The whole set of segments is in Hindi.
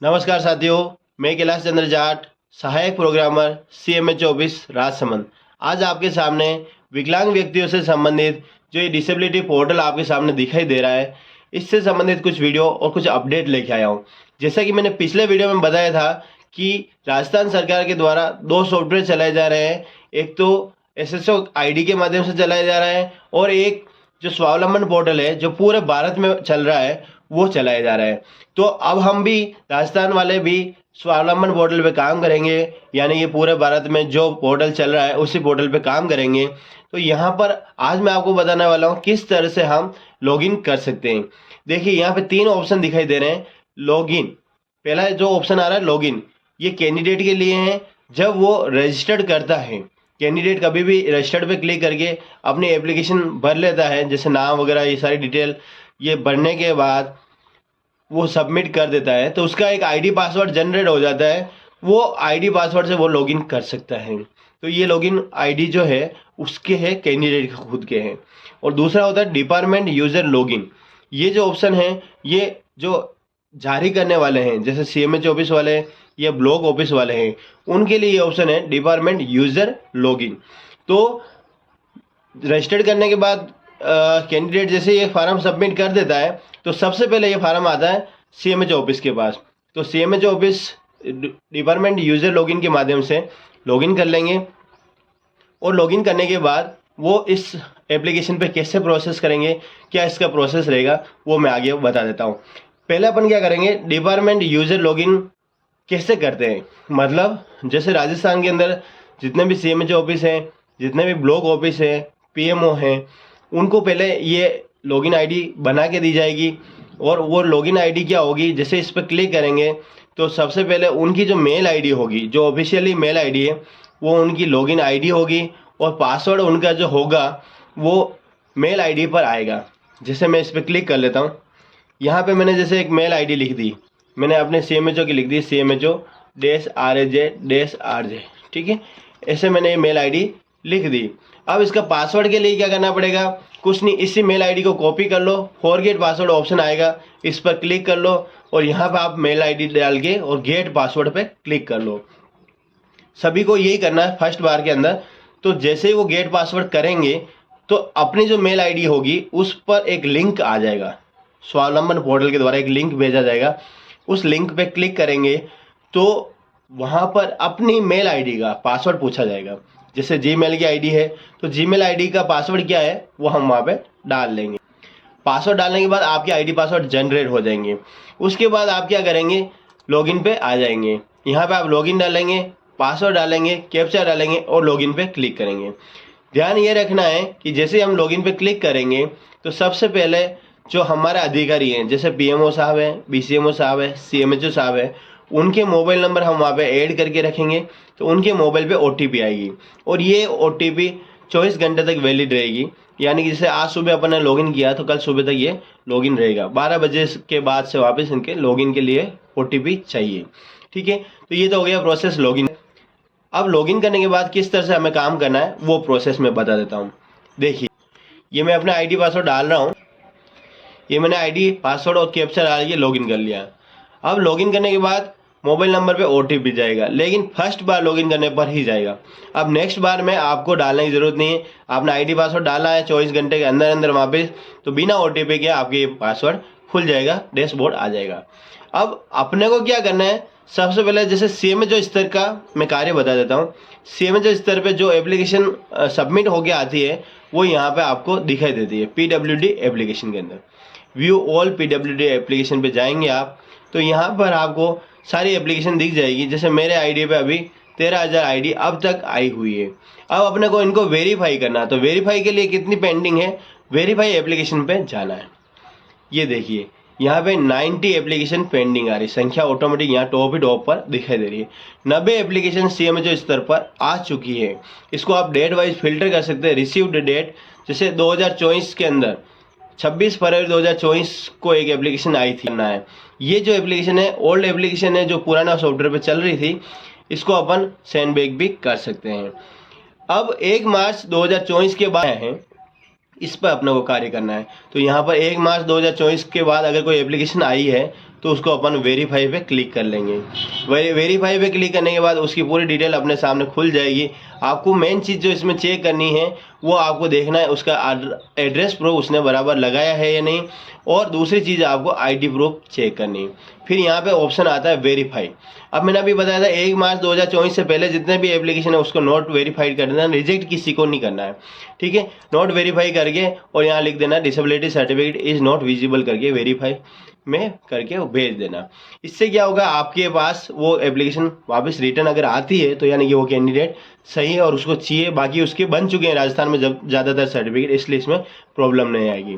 नमस्कार साथियों, मैं कैलाश चंद्र जाट, सहायक प्रोग्रामर CMH ऑफिस राजसमंद। आज आपके सामने विकलांग व्यक्तियों से संबंधित जो ये डिसेबिलिटी पोर्टल आपके सामने दिखाई दे रहा है, इससे संबंधित कुछ वीडियो और कुछ अपडेट लेके आया हूँ। जैसा कि मैंने पिछले वीडियो में बताया था कि राजस्थान सरकार के द्वारा 2 सॉफ्टवेयर चलाए जा रहे हैं। एक तो SSO ID के माध्यम से चलाया जा रहा है और एक जो स्वावलंबन पोर्टल है जो पूरे भारत में चल रहा है वो चलाया जा रहा है। तो अब हम भी राजस्थान वाले भी स्वावलंबन पोर्टल पे काम करेंगे, यानी कि पूरे भारत में जो पोर्टल चल रहा है उसी पोर्टल पे काम करेंगे। तो यहाँ पर आज मैं आपको बताने वाला हूँ किस तरह से हम लॉगिन कर सकते हैं। देखिए यहाँ पे 3 ऑप्शन दिखाई दे रहे हैं। लॉगिन, पहला जो ऑप्शन आ रहा है लॉगिन, ये कैंडिडेट के लिए है। जब वो रजिस्टर्ड करता है, कैंडिडेट कभी भी रजिस्टर्ड पे क्लिक करके अपनी एप्लीकेशन भर लेता है, जैसे नाम वगैरह ये सारी डिटेल ये भरने के बाद वो सबमिट कर देता है तो उसका एक आईडी पासवर्ड जनरेट हो जाता है। वो आईडी पासवर्ड से वो लॉगिन कर सकता है। तो ये लॉगिन आईडी जो है उसके है, कैंडिडेट के खुद के हैं। और दूसरा होता है डिपार्टमेंट यूजर लॉगिन। ये जो ऑप्शन है ये जो जारी करने वाले हैं, जैसे CMH ऑफिस वाले या ब्लॉक ऑफिस वाले हैं, उनके लिए ये ऑप्शन है डिपार्टमेंट यूजर लॉगिन। तो रजिस्टर्ड करने के बाद कैंडिडेट जैसे ये फार्म सबमिट कर देता है तो सबसे पहले ये फार्म आता है CMH ऑफिस के पास। तो CMH office department user login के माध्यम से लॉगिन कर लेंगे और लॉगिन करने के बाद वो इस एप्लीकेशन पे कैसे प्रोसेस करेंगे, क्या इसका प्रोसेस रहेगा, वो मैं आगे बता देता हूँ। पहले अपन क्या करेंगे, डिपार्टमेंट यूजर लॉगिन कैसे करते हैं। मतलब जैसे राजस्थान के अंदर जितने भी CMH ऑफिस हैं, जितने भी ब्लॉक ऑफिस हैं, PMO हैं, उनको पहले ये लॉगिन आईडी बना के दी जाएगी। और वो लॉगिन आईडी क्या होगी, जैसे इस पर क्लिक करेंगे तो सबसे पहले उनकी जो मेल आईडी होगी, जो ऑफिशियली मेल आईडी है, वो उनकी लॉगिन आईडी होगी और पासवर्ड उनका जो होगा वो मेल आईडी पर आएगा। जैसे मैं इस पर क्लिक कर लेता हूँ, यहाँ पे मैंने जैसे एक मेल आईडी लिख दी, मैंने अपने CMHO की लिख दी, CMHO-RAJ-RJ, ठीक है। ऐसे मैंने ये मेल आईडी लिख दी। अब इसका पासवर्ड के लिए क्या करना पड़ेगा, कुछ नहीं, इसी मेल आईडी को कॉपी कर लो, फॉरगेट पासवर्ड ऑप्शन आएगा, इस पर क्लिक कर लो और यहाँ पे आप मेल आईडी डाल के और गेट पासवर्ड पे क्लिक कर लो। सभी को यही करना है फर्स्ट बार के अंदर। तो जैसे ही वो गेट पासवर्ड करेंगे तो अपनी जो मेल आईडी होगी उस पर एक लिंक आ जाएगा, स्वावलंबन पोर्टल के द्वारा एक लिंक भेजा जाएगा। उस लिंक पे क्लिक करेंगे तो वहाँ पर अपनी मेल आईडी का पासवर्ड पूछा जाएगा। जैसे Gmail की आईडी है तो Gmail आईडी का पासवर्ड क्या है वो हम वहाँ पे डाल लेंगे। पासवर्ड डालने के बाद आपके आईडी पासवर्ड जनरेट हो जाएंगे। उसके बाद आप क्या करेंगे, लॉगिन पे आ जाएंगे। यहाँ पे आप लॉगिन डालेंगे, पासवर्ड डालेंगे, कैप्चा डालेंगे और लॉगिन पे क्लिक करेंगे। ध्यान ये रखना है कि जैसे हम लॉगिन पे क्लिक करेंगे तो सबसे पहले जो हमारे अधिकारी हैं, जैसे PMO साहब हैं, BCMO साहब है, CMHO साहब है, उनके मोबाइल नंबर हम वहाँ पे ऐड करके रखेंगे। तो उनके मोबाइल पे OTP आएगी और ये OTP 24 घंटे तक वैलिड रहेगी। यानी कि जैसे आज सुबह अपन ने लॉगिन किया तो कल सुबह तक ये लॉगिन रहेगा। 12 बजे के बाद से वापस इनके लॉगिन के लिए OTP चाहिए, ठीक है। तो ये तो हो गया प्रोसेस लॉगिन। अब लॉगिन करने के बाद किस तरह से हमें काम करना है वो प्रोसेस मैं बता देता हूँ। देखिए ये मैं अपना ID पासवर्ड डाल रहा हूँ, ये मैंने ID पासवर्ड और कैप्चा डाल के लॉगिन कर लिया। अब लॉगिन करने के बाद मोबाइल नंबर पे OTP जाएगा, लेकिन फर्स्ट बार लॉगिन करने पर ही जाएगा। अब नेक्स्ट बार में आपको डालने की ज़रूरत नहीं है। आपने ID पासवर्ड डाला है 24 घंटे के अंदर अंदर वापस, तो बिना OTP के आपके ये पासवर्ड खुल जाएगा, डैशबोर्ड आ जाएगा। अब अपने को क्या करना है, सबसे पहले जैसे CMHO स्तर का मैं कार्य बता देता हूँ। CMHO स्तर पे जो एप्लीकेशन सबमिट होके आती है वो यहाँ पे आपको दिखाई देती है PWD एप्लीकेशन के अंदर। व्यू ऑल PWD एप्लीकेशन पे जाएंगे आप तो यहाँ पर आपको सारी एप्लीकेशन दिख जाएगी। जैसे मेरे आईडी पे अभी 13,000 आईडी अब तक आई हुई है। अब अपने को इनको वेरीफाई करना है, तो वेरीफाई के लिए कितनी पेंडिंग है, वेरीफाई एप्लीकेशन पे जाना है। ये देखिए यहाँ पे 90 एप्लीकेशन पेंडिंग आ रही, संख्या ऑटोमेटिक यहाँ टॉप ही टॉप पर दिखाई दे रही है। 90 एप्लीकेशन CMHO स्तर पर आ चुकी है। इसको आप डेट वाइज फिल्टर कर सकते हैं। रिसीव्ड डेट जैसे 2024 के अंदर 26 फरवरी 2024 को एक एप्लीकेशन आई थी ना है। ये जो एप्लीकेशन है ओल्ड एप्लीकेशन है जो पुराना सॉफ्टवेयर पे चल रही थी, इसको अपन सेंड बैक भी कर सकते हैं। अब 1 मार्च 2024 के बाद है, इस पर अपने को कार्य करना है। तो यहाँ पर 1 मार्च 2024 के बाद अगर कोई एप्लीकेशन आई है तो उसको अपन वेरीफाई पे क्लिक कर लेंगे। वेरीफाई पे क्लिक करने के बाद उसकी पूरी डिटेल अपने सामने खुल जाएगी। आपको मेन चीज़ जो इसमें चेक करनी है वो आपको देखना है उसका एड्रेस प्रूफ उसने बराबर लगाया है या नहीं, और दूसरी चीज़ आपको आईडी प्रूफ चेक करनी है। फिर यहाँ पे ऑप्शन आता है वेरीफाई। अब मैंने अभी बताया था 1 मार्च 2024 से पहले जितने भी एप्लीकेशन है उसको नॉट वेरीफाइड कर देना, रिजेक्ट किसी को नहीं करना है, ठीक है। नॉट वेरीफाई करके और यहाँ लिख देना disability certificate is not visible करके वेरीफाई में करके भेज देना। इससे क्या होगा, आपके पास वो एप्लीकेशन वापस रिटर्न अगर आती है तो यानी कि वो कैंडिडेट सही है और उसको चाहिए, बाकी उसके बन चुके हैं राजस्थान में जब ज़्यादातर सर्टिफिकेट, इसलिए इसमें प्रॉब्लम नहीं आएगी।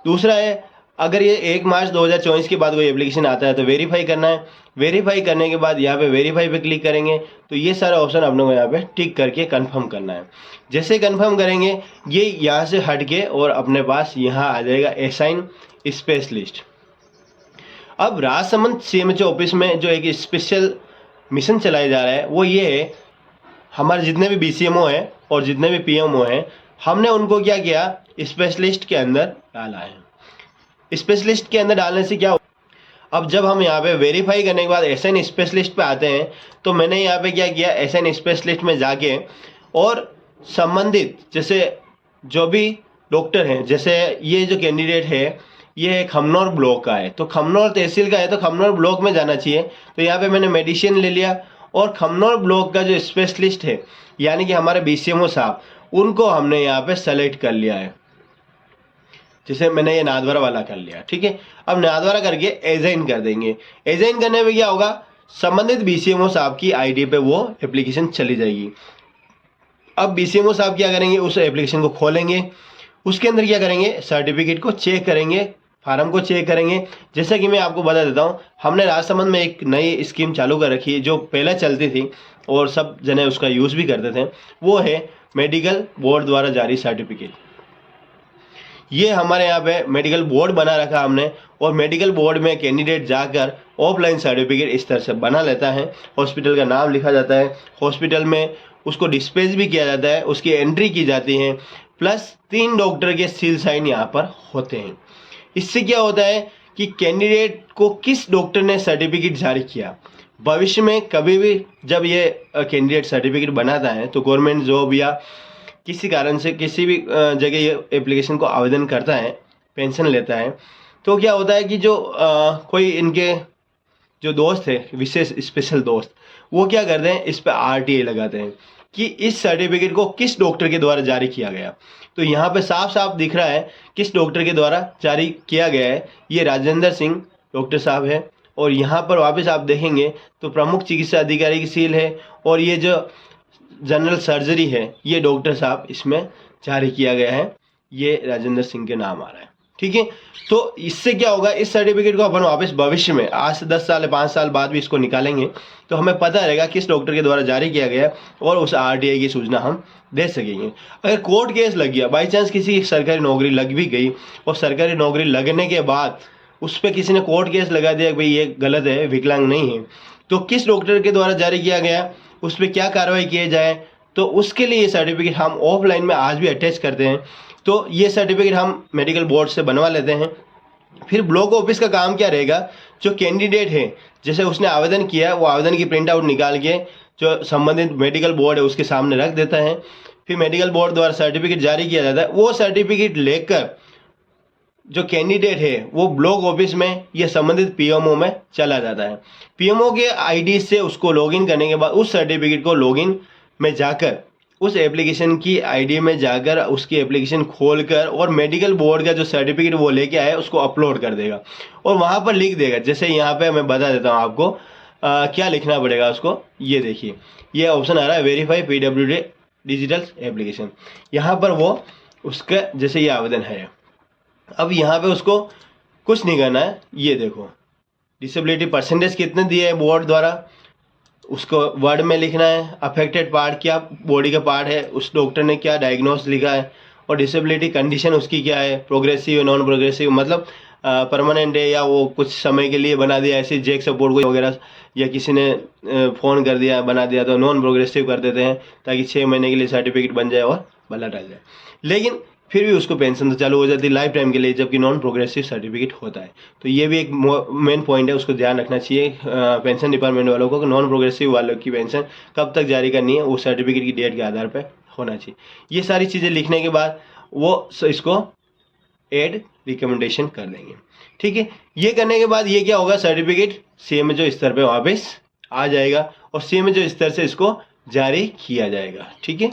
दूसरा है, अगर ये 1 मार्च 2024 के बाद कोई एप्लीकेशन आता है तो वेरीफाई करना है। वेरीफाई करने के बाद यहाँ पे वेरीफाई पे क्लिक करेंगे तो ये सारा ऑप्शन अपने को यहाँ पे टिक करके कंफर्म करना है। जैसे कंफर्म करेंगे ये यहाँ से हट के और अपने पास यहाँ आ जाएगा असाइन स्पेशलिस्ट। अब राजसमंद सीएमएचओ ऑफिस में जो एक स्पेशल मिशन चलाया जा रहा है वो ये है, हमारे जितने भी बीसीएमओ हैं और जितने भी पीएमओ हैं हमने उनको क्या किया, स्पेशलिस्ट के अंदर डाला है। स्पेशलिस्ट के अंदर डालने से क्या, अब जब हम यहाँ पे वेरीफाई करने के बाद एसएन स्पेशलिस्ट पे आते हैं तो मैंने यहाँ पे क्या किया, एसएन स्पेशलिस्ट में जाके और संबंधित जैसे जो भी डॉक्टर हैं, जैसे ये जो कैंडिडेट है ये खमनौर ब्लॉक का है तो खमनौर तहसील का है तो खमनौर ब्लॉक में जाना चाहिए, तो यहाँ पे मैंने मेडिसिन ले लिया और खमनौर ब्लॉक का जो स्पेशलिस्ट है यानी कि हमारे बीसीएमओ साहब उनको हमने यहाँ पे सेलेक्ट कर लिया है। जैसे मैंने ये नादवारा वाला कर लिया, ठीक है। अब नादवारा करके एजाइन कर देंगे। एजाइन करने में क्या होगा, संबंधित बीसीएमओ साहब की आईडी पे वो एप्लीकेशन चली जाएगी। अब बीसीएमओ साहब क्या करेंगे, उस एप्लीकेशन को खोलेंगे, उसके अंदर क्या करेंगे, सर्टिफिकेट को चेक करेंगे, फार्म को चेक करेंगे। जैसा कि मैं आपको बता देता हूँ, हमने राजसमंद में एक नई स्कीम चालू कर रखी है जो पहले चलती थी और सब जने उसका यूज़ भी करते थे, वो है मेडिकल बोर्ड द्वारा जारी सर्टिफिकेट। ये हमारे यहाँ पे मेडिकल बोर्ड बना रखा हमने और मेडिकल बोर्ड में कैंडिडेट जाकर ऑफलाइन सर्टिफिकेट इस तरह से बना लेता है। हॉस्पिटल का नाम लिखा जाता है, हॉस्पिटल में उसको डिस्पेच भी किया जाता है, उसकी एंट्री की जाती है, प्लस 3 डॉक्टर के सील साइन यहाँ पर होते हैं। इससे क्या होता है कि कैंडिडेट को किस डॉक्टर ने सर्टिफिकेट जारी किया, भविष्य में कभी भी जब ये कैंडिडेट सर्टिफिकेट बनाता है तो गवर्नमेंट जॉब या किसी कारण से किसी भी जगह ये एप्लीकेशन को आवेदन करता है, पेंशन लेता है, तो क्या होता है कि जो कोई इनके जो दोस्त है, विशेष स्पेशल दोस्त, वो क्या करते हैं, इस पर आरटीआई लगाते हैं कि इस सर्टिफिकेट को किस डॉक्टर के द्वारा जारी किया गया। तो यहाँ पे साफ साफ दिख रहा है किस डॉक्टर के द्वारा जारी किया गया है, ये राजेंद्र सिंह डॉक्टर साहब है। और यहाँ पर वापस आप देखेंगे तो प्रमुख चिकित्सा अधिकारी की सील है और ये जो जनरल सर्जरी है ये डॉक्टर साहब इसमें जारी किया गया है, ये राजेंद्र सिंह के नाम आ रहा है, ठीक है। तो इससे क्या होगा, इस सर्टिफिकेट को अपन वापस भविष्य में आज से 10 साल या 5 साल बाद भी इसको निकालेंगे तो हमें पता रहेगा किस डॉक्टर के द्वारा जारी किया गया और उस आरटीआई की सूचना हम दे सकेंगे। अगर कोर्ट केस लग गया, बाई चांस किसी की सरकारी नौकरी लग भी गई और सरकारी नौकरी लगने के बाद उस पर किसी ने कोर्ट केस लगा दिया कि भाई ये गलत है, विकलांग नहीं है, तो किस डॉक्टर के द्वारा जारी किया गया, उस पर क्या कार्रवाई किए जाए, तो उसके लिए ये सर्टिफिकेट हम ऑफलाइन में आज भी अटैच करते हैं। तो ये सर्टिफिकेट हम मेडिकल बोर्ड से बनवा लेते हैं। फिर ब्लॉक ऑफिस का काम क्या रहेगा, जो कैंडिडेट है जैसे उसने आवेदन किया वो आवेदन की प्रिंट आउट निकाल के जो संबंधित मेडिकल बोर्ड है उसके सामने रख देता है। फिर मेडिकल बोर्ड द्वारा सर्टिफिकेट जारी किया जाता है, वो सर्टिफिकेट लेकर जो कैंडिडेट है वो ब्लॉक ऑफिस में या संबंधित पीएमओ में चला जाता है। पीएमओ के आईडी से उसको लॉगिन करने के बाद उस सर्टिफिकेट को लॉगिन में जाकर उस एप्लीकेशन की आईडी में जाकर उसकी एप्लीकेशन खोलकर और मेडिकल बोर्ड का जो सर्टिफिकेट वो लेके आया उसको अपलोड कर देगा और वहाँ पर लिख देगा। जैसे यहाँ पे मैं बता देता हूँ आपको क्या लिखना पड़ेगा उसको, ये देखिए ये ऑप्शन आ रहा है वेरीफाई पीडब्ल्यूडी डिजिटल एप्लीकेशन, यहाँ पर वो उसका जैसे ये आवेदन है। अब यहाँ पे उसको कुछ नहीं करना है, ये देखो डिसेबिलिटी परसेंटेज कितने दिए है बोर्ड द्वारा, उसको वर्ड में लिखना है, अफेक्टेड पार्ट क्या बॉडी का पार्ट है, उस डॉक्टर ने क्या डायग्नोस लिखा है और डिसेबिलिटी कंडीशन उसकी क्या है, प्रोग्रेसिव नॉन प्रोग्रेसिव, मतलब परमानेंट है या वो कुछ समय के लिए बना दिया, ऐसे जैक सपोर्ट को वगैरह, या किसी ने फ़ोन कर दिया बना दिया तो नॉन प्रोग्रेसिव कर देते हैं ताकि 6 महीने के लिए सर्टिफिकेट बन जाए और भला टल जाए। लेकिन फिर भी उसको पेंशन तो चालू हो जाती है लाइफ टाइम के लिए, जबकि नॉन प्रोग्रेसिव सर्टिफिकेट होता है। तो ये भी एक मेन पॉइंट है, उसको ध्यान रखना चाहिए पेंशन डिपार्टमेंट वालों को कि नॉन प्रोग्रेसिव वालों की पेंशन कब तक जारी करनी है, वो सर्टिफिकेट की डेट के आधार पर होना चाहिए। ये सारी चीज़ें लिखने के बाद वो इसको एड रिकमेंडेशन कर देंगे। ठीक है, ये करने के बाद ये क्या होगा, सर्टिफिकेट सीएमएचओ स्तर पे वापस आ जाएगा और सीएमएचओ स्तर से इसको जारी किया जाएगा। ठीक है,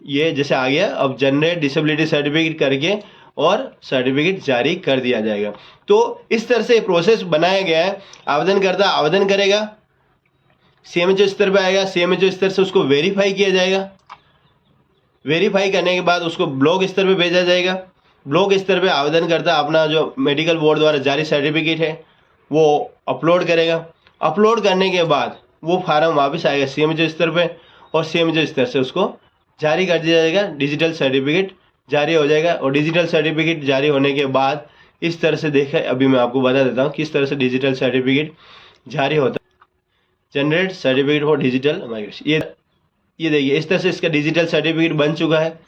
ये जैसे आ गया, अब जनरेट डिसेबिलिटी सर्टिफिकेट करके और सर्टिफिकेट जारी कर दिया जाएगा। तो इस तरह से प्रोसेस बनाया गया है। आवेदनकर्ता आवेदन करेगा, सीएमएचओ स्तर पे आएगा, सीएमएचओ स्तर से उसको वेरीफाई किया जाएगा, वेरीफाई करने के बाद उसको ब्लॉक स्तर पे भेजा जाएगा। ब्लॉक स्तर पे आवेदनकर्ता अपना जो मेडिकल बोर्ड द्वारा जारी सर्टिफिकेट है वो अपलोड करेगा। अपलोड करने के बाद वो फार्म वापस आएगा सीएमएचओ स्तर पे और सीएमएचओ स्तर से उसको जारी कर दिया जाएगा, डिजिटल सर्टिफिकेट जारी हो जाएगा। और डिजिटल सर्टिफिकेट जारी होने के बाद इस तरह से देखें, अभी मैं आपको बता देता हूँ किस तरह से डिजिटल सर्टिफिकेट जारी होता है। Generate certificate for digital migration, ये देखिए इस तरह से इसका डिजिटल सर्टिफिकेट बन चुका है।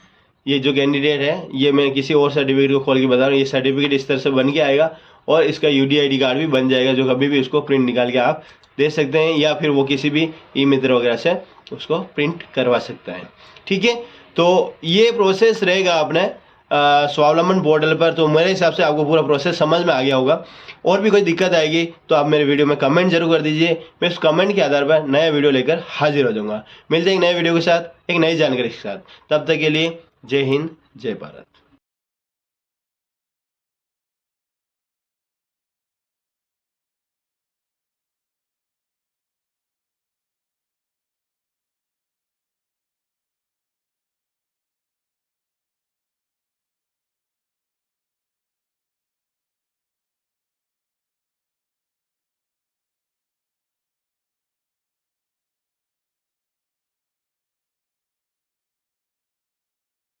ये जो कैंडिडेट है, ये मैं किसी और सर्टिफिकेट को खोल के बता रहा हूँ, ये सर्टिफिकेट इस तरह से बन के आएगा और इसका UDID कार्ड भी बन जाएगा, जो कभी भी उसको प्रिंट निकाल के आप दे सकते हैं या फिर वो किसी भी ई-मित्र वगैरह से उसको प्रिंट करवा सकता है। ठीक है, तो ये प्रोसेस रहेगा अपने स्वावलंबन पोर्टल पर। तो मेरे हिसाब से आपको पूरा प्रोसेस समझ में आ गया होगा। और भी कोई दिक्कत आएगी तो आप मेरे वीडियो में कमेंट जरूर कर दीजिए, मैं उस कमेंट के आधार पर नया वीडियो लेकर हाजिर हो जाऊंगा। मिलते हैं एक नए वीडियो के साथ, एक नई जानकारी के साथ। तब तक के लिए जय हिंद, जय भारत।